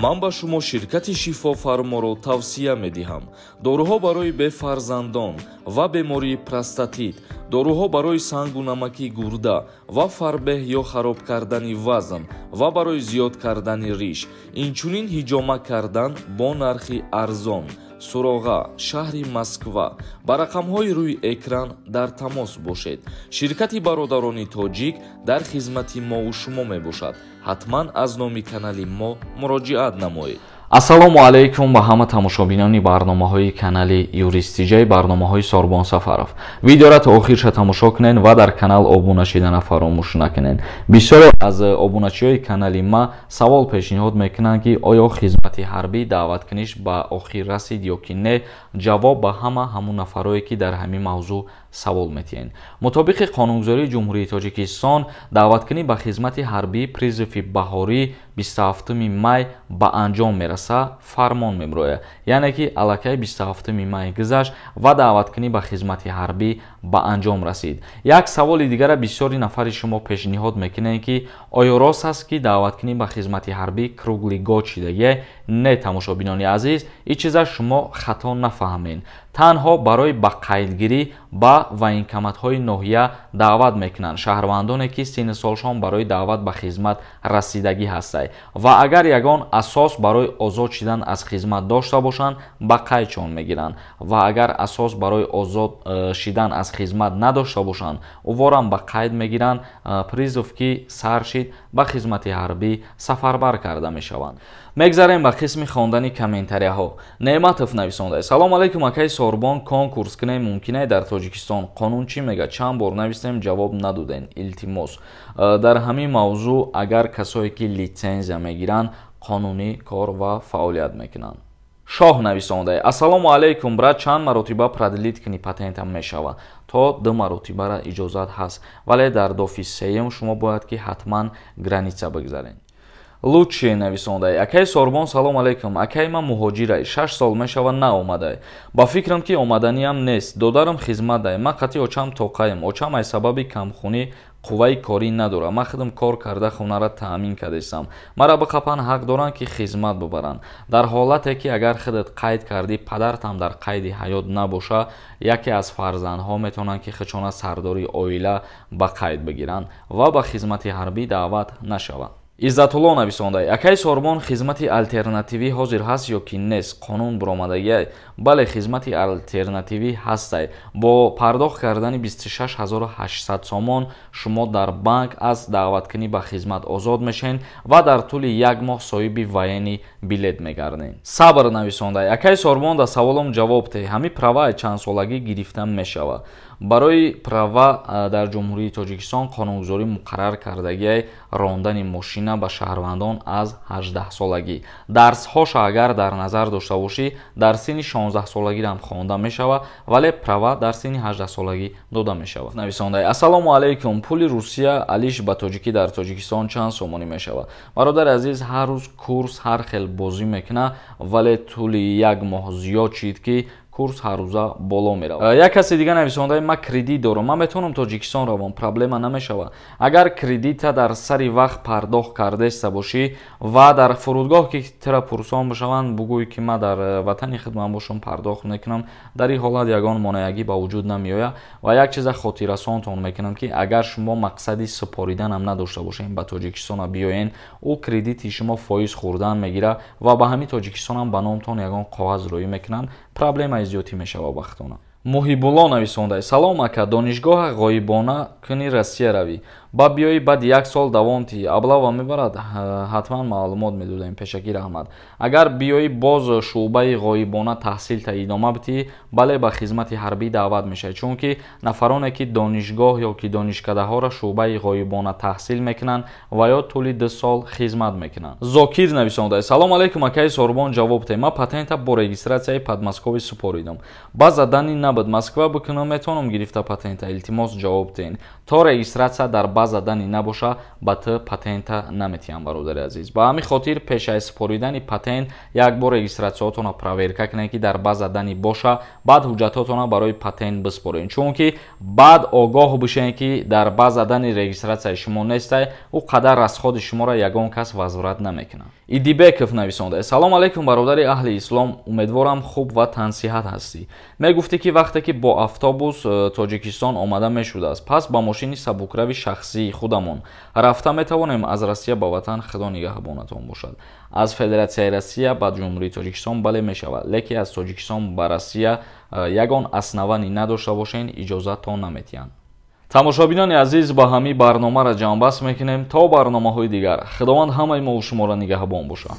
ман ба шумо ширкати Шифо Фарморо тавсия медиҳам. Доруҳо барои бефарзандон ва бемории простатит, доруҳо барои сангу намаки гурда ва фарбеҳ ё хароб кардани вазн ва барои зиёд кардани риш, инчунин ҳиҷома кардан бо нархи арзон. Суроға, шаҳри Москва. Ба рақамҳои рӯи экран дар тамос бошед. Ширкати бародарони тоҷик дар хизмати мову шумо мебошад. ҳатман аз номи канали мо муроҷиат намоед. Ассалому алайкум ба ҳама тамошобинони барномаҳои канали юристиҷаи барномаҳои Сорбон Сафаров. Видеоро то охирша тамошо кунен ва дар канал обуна шидана фаромӯш накунен. Бисёре аз обуначиҳои канали ма савол пешниҳод мекунанд ки оё хизмати ҳарбӣ даъваткуниш ба охир расид ё ки не. Ҷавоб ба ҳамун нафарое ки дар ҳамин мавзӯъ савол метиҳен. Мутобиқи қонунгузории Ҷумҳурии Тоҷикистон даъваткунӣ ба хизмати ҳарбӣ призови баҳорӣ 27 май ба анҷом мераса фармон меброяд. Яъне ки аллакай 27 май гузашт ва даъваткунӣ ба хизмати ҳарбӣ ба анҷом расид. Як саволи дигара бисёри нафари шумо пешниҳод мекунед ки оё рост аст ки даъваткунӣ ба хизмати ҳарбӣ круглигод шудагӣ? Не, тамошобинони азиз, ин чиза шумо хато нафаҳмед. Танҳо барои ба қайдгирӣ ба военкоматҳои ноҳия даъват мекунанд шаҳрвандоне ки синни солшон барои даъват ба хизмат расидагӣ ҳастанд ва агар ягон асос барои озод шудан аз хизмат дошта бошанд ба қайдшон мегиранд ва агар асос барои озод шудан аз хизмат надошта бошанд уворам ба қайд мегиранд, призов ки сар шид ба хизмати ҳарбӣ сафарбар карда мешаванд. Мегзарем ба қисми хондани комментарияҳо. Неъматов нависонда: салом алейкум акай Сорбон, конкурс кунем мумкин дар Тоҷикистон? Қонун чӣ мегӯяд? Чанд бор нависем, ҷавоб надодем. Илтимос, дар ҳамин мавзӯъ агар касое ки литсензия мегиранд қонунӣ кор ва фаъолият мекунанд. Шоҳ нависонда: ассалому алейкум брат, чанд маротиба продлит кунӣ патентам мешавад? То 2 маротибара иҷозат ҳаст, вале дар дофи сеюм шумо бояд ки ҳатман граница бигзаред. Лучшие нависонда: акай Сорбон, салом алейкум. Акай ма муҳоҷирай, 6 сол мешава наомадай. Ба фикрам ки омаданиам нест. Додарам хизматдай. Ма қати очам тоқаем. Очам ай сабаби камхунӣ қувваи корӣ надорам. Ма худам кор карда хунара таъмин кардастам. Мара биқапан ҳақ доранд ки хизмат бибаранд. Дар ҳолате ки агар худат қайд кардӣ, падартам дар қайди ҳаёт набоша, яке аз фарзандҳо метавонанд ки хичона сардори оила ба қайд бигиранд ва ба хизмати ҳарбӣ даъват нашаванд. Иззатулло нависонда: акай Сорбон, хизмати алтернативӣ ҳозир ҳаст ё ки нест? Қонун биромадагӣ? Бале, хизмати алтернативӣ ҳастай. Бо пардохт кардани 26800 сомон шумо дар банк аз даъваткунӣ ба хизмат озод мешавед ва дар тӯли 1 моҳ соҳиби военни билет мегардед. Сабр нависонда: акай Сорбон, да саволам ҷавоб деҳ. Ҳами праваи чандсолагӣ гирифта мешавад? Барои права дар Ҷумҳурии Тоҷикистон қонунгузорӣ муқаррар кардагӣ рондани мошина ба шаҳрвандон аз 18 солагӣ. Дарсҳоша агар дар назар дошта бошӣ, дар синни 16 солагӣ ҳам хонда мешавад, вале права дар синни 18 солагӣ дода мешавад. Нависонда: ассалому алейкум. Пули Русия алиш ба тоҷикӣ дар Тоҷикистон чанд сомонӣ мешавад? Бародар азиз, ҳар рӯз курс ҳар хел бозӣ мекунад, вале тӯли 1 моҳ зиёд шид ки курс ҳар рӯза боло меравад. Як каси дига нависонда: ма кредит дорам, ман метавонам Тоҷикистон равам, проблема намешавад. Агар кредита дар сари вақт пардохт кардаста бошӣ ва дар фурудгоҳ ки тира пурсон бошаванд, бугӯй ки ма дар ватани худман бошам, пардохт мекунам, дар ин ҳолат ягон монеагӣ ба вуҷуд намеояд. Ва як чиза хотиррасонтон мекунам ки агар шумо мақсади супориданам надошта бошед ба Тоҷикистон биёен, ӯ кредити шумо фоиз хӯрдан мегирад ва ба ҳамин Тоҷикистонам ба номтон ягон қоғаз роӣ мекунанд, проблема зиёдӣ мешавад вақтона. Муҳибулло нависонда: салом ака, донишгоҳа ғоибона куни Россия равӣ, ба биёи баъди 1 сол давом тиҳӣ, аблава мебарад? Ҳатман маълумот медодем, пешакӣ раҳмат. Агар биёи боз шуъбаи ғоибона таҳсилта идома битиҳӣ, бале ба хизмати ҳарбӣ даъват мешавӣ, чунки нафароне ки донишгоҳ ё ки донишкадаҳоро шуъбаи ғоибона таҳсил мекунанд ва ё тӯли 2 сол хизмат мекунанд. Зокир нависонда: салом алейкум акай Сорбон, ҷавоб деҳ. Ма патента бо регистратсияи Подмосковӣ супоридам. Ба задани набуд Москва бикунам, метавонам гирифта патента? Илтимос ҷавоб деҳед. то регистратсия дар ба задани набоша ба т патента наметиҳам бародари азиз. Ба ҳамин хотир пеш аз супоридани патент як бор регистратсияотонро проверка кунед ки дар ба задани боша, баъд ҳуҷҷатотонро барои патент биспоред, чунки баъд огоҳ бишед ки дар ба задани регистратсияи шумо нестай, ӯ қадар расходи шуморо ягон кас возврат намекунад. Идибеков нависонда: салом алейкум бародари аҳли ислом, умедворам хуб ва тансиҳат ҳастӣ. Мегуфтӣ ки вақте ки бо автобус Тоҷикистон омада мешудааст, пас ба мошини сабукрави шахсии худамон рафта метавонем аз Россия ба ватан худо нигаҳбонатон бошад. Аз Федератсияи Россия ба ҷумҳурии Тоҷикистон бале мешавад, лекин аз Тоҷикистон ба Россия ягон аснаванӣ надошта бошен, иҷозаттон наметиҳанд. тамошобинони азиз, ба ҳамин барномаро ҷамъбаст мекунем. То барномаҳои дигар, худованд ҳамаи мо шуморо нигаҳбон бошад.